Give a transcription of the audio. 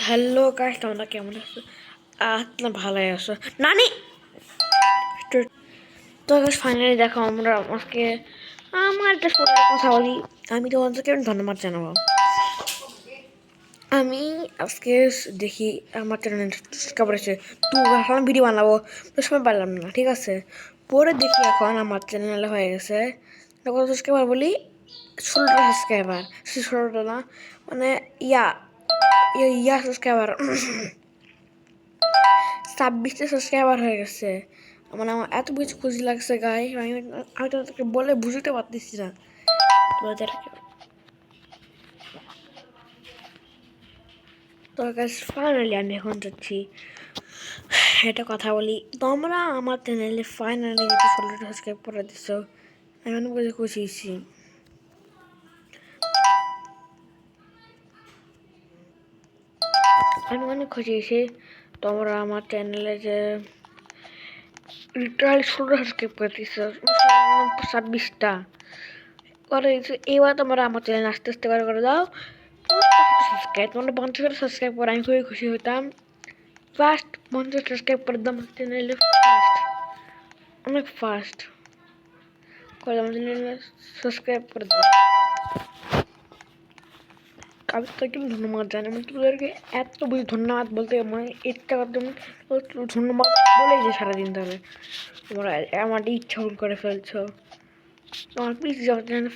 Hello guys, তোমরা কেমন আছো? না ভালোই আছো নানি? তো গাইস ফাইনালি দেখো আমরা আজকে আমার একটা ছোট্ট কথা বলি। আমি তোমাদেরকে ধন্যবাদ জানাবো। আমি আজকে দেখি আমার চ্যানেল সাবস্ক্রাইব আছে, তো ভাবলাম ভিডিও বানাবো, তো সময় পারলাম না, ঠিক আছে। পরে দেখি এখন আমার চ্যানেলে হয়ে গেছে কত সাবস্ক্রাইবার বলি, 16টা সাবস্ক্রাইবার। 16টা না, মানে ইয়া সাবস্ক্রাইবার 26টা সাবস্ক্রাইবার হয়ে গেছে। মানে আমার এত বেশি খুশি লাগছে গাই, আমি তোদেরকে বলে বুঝতে পারতেছি না তোদেরকে। তোর কাছে ফাইনালি আমি এখন যাচ্ছি এটা কথা বলি, তোমরা আমার চ্যানেলে ফাইনালি যদি 16টা সাবস্ক্রাইব করে দিচ্ছ, আমি অনেক বেশি খুশি হয়েছি। আমি অনেক খুশি হয়েছি তোমরা আমার চ্যানেলে যে লিটারালি 16টা সাবস্ক্রাইব করে দিচ্ছ, 26টা করে দিচ্ছ। এবার তোমরা আমার চ্যানেল আস্তে আস্তে করে দাও সাবস্ক্রাইব। তোমরা 50টা সাবস্ক্রাইব করে আমি খুবই খুশি হতাম। ফার্স্ট 50 সাবস্ক্রাইব করে দাও আমার চ্যানেলে, ফার্স্ট অনেক ফার্স্ট করে দাও আমার চ্যানেলে সাবস্ক্রাইব করে দাও। আমি তোকে ধন্যবাদ জানাই, আমি তোদেরকে এত বেশি ধন্যবাদ বলতে মানে এটা ধন্যবাদ বলেই যে সারাদিন ধরে তোমরা আমার ইচ্ছা ভুল করে ফেলছো। তোমার প্লিজ যাও চ্যানেল